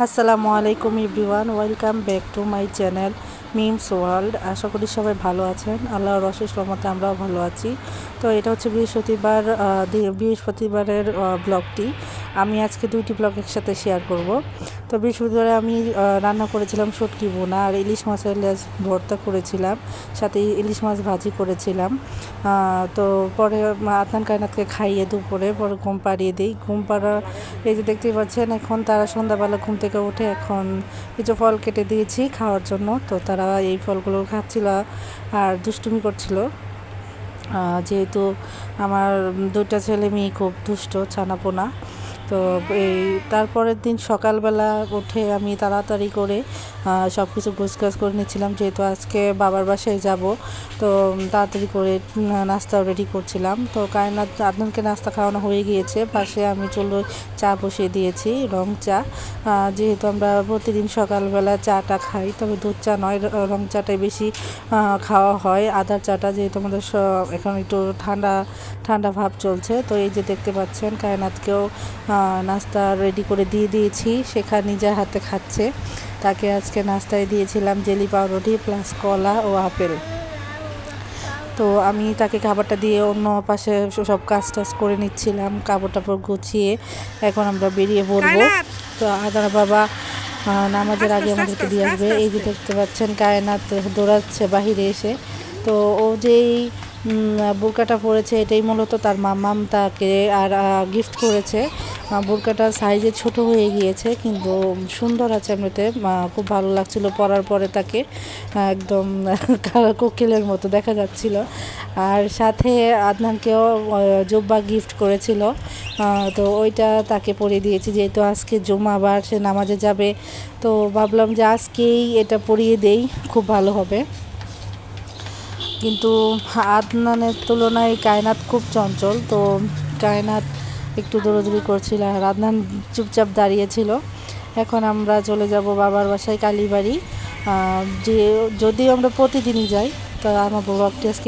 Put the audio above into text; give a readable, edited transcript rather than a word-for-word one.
আসসালামু আলাইকুম everyone, welcome back to my channel memes world. আশা করি সবাই ভালো আছেন। আল্লাহর অশেষ রহমতে আমরাও ভালো আছি। তো এটা হচ্ছে বৃহস্পতিবারের ব্লগটি। আমি আজকে দুইটি ব্লগ একসাথে শেয়ার করব। তো বৃহস্পতিবারে আমি রান্না করেছিলাম শুটকি বোনা আর ইলিশ মাছের লেজ ভর্তা করেছিলাম, সাথে ইলিশ মাছ ভাজি করেছিলাম। তো পরে আদনান কায়নাতকে খাইয়ে দুপুরে পরে ঘুম পাড়িয়ে দিই। ঘুম পাড়া এই যে দেখতেই পাচ্ছেন, এখন তারা সন্ধ্যাবেলা ঘুম থেকে উঠে এখন কিছু ফল কেটে দিয়েছি খাওয়ার জন্য। তো তারা এই ফলগুলো খাচ্ছিল আর দুষ্টুমি করছিল। যেহেতু আমার দুইটা ছেলে মেয়ে খুব দুষ্ট ছানাপোনা। তো এই তারপরের দিন সকালবেলা উঠে আমি তাড়াতাড়ি করে সব কিছু গোছগাছ করে নিচ্ছিলাম, যেহেতু আজকে বাবার বাসায় যাব। তো তাড়াতাড়ি করে নাস্তাও রেডি করছিলাম। তো কায়নাত আদনানকে নাস্তা খাওয়ানো হয়ে গিয়েছে, পাশে আমি চা বসিয়ে দিয়েছি, রং চা। যেহেতু আমরা প্রতিদিন সকালবেলা চাটা খাই, তবে দুধ চা নয়, রং চাটাই বেশি খাওয়া হয়। আদার চাটা যেহেতু আমাদের এখন একটু ঠান্ডা ঠান্ডা ভাব চলছে। তো এই যে দেখতে পাচ্ছেন কায়নাতকেও নাস্তা রেডি করে দিয়ে দিয়েছি, সেখানে নিজের হাতে খাচ্ছে। তাকে আজকে নাস্তায় দিয়েছিলাম জেলি পাউরুটি প্লাস কলা ও আপেল। তো আমি তাকে খাবারটা দিয়ে অন্য পাশে সব কাজ টাজ করে নিচ্ছিলাম, কাপড় টাপড় গুছিয়ে এখন আমরা বেরিয়ে পড়বো। তো আদার বাবা নামাজের আগে আমাদেরকে দিয়ে আসবে। এই যে দেখতে পাচ্ছেন কায়নাত দৌড়াচ্ছে বাহিরে এসে। তো ও যেই বোরকাটা পরেছে এটাই মূলত তার মাম্মাম তাকে আর গিফট করেছে। বোরকাটা সাইজে ছোট হয়ে গিয়েছে, কিন্তু সুন্দর আছে এমনিতে, খুব ভালো লাগছিল পরার পরে তাকে, একদম কোকিলের মতো দেখা যাচ্ছিল। আর সাথে আদনানকেও জুব্বা গিফট করেছিল, তো ওইটা তাকে পরিয়ে দিয়েছি, যেহেতু আজকে জুমাবার সে নামাজে যাবে। তো ভাবলাম যে আজকেই এটা পরিয়ে দেই, খুব ভালো হবে। কিন্তু আদনানের তুলনায় কায়নাত খুব চঞ্চল, তো কায়নাত একটু দৌড়াদৌড়ি করছিল আর আদনান চুপচাপ দাঁড়িয়েছিল। এখন আমরা চলে যাব বাবার বাসায় কালীবাড়ি, যে যদিও আমরা প্রতিদিনই যাই। তো আমার ব্লগটি আজকে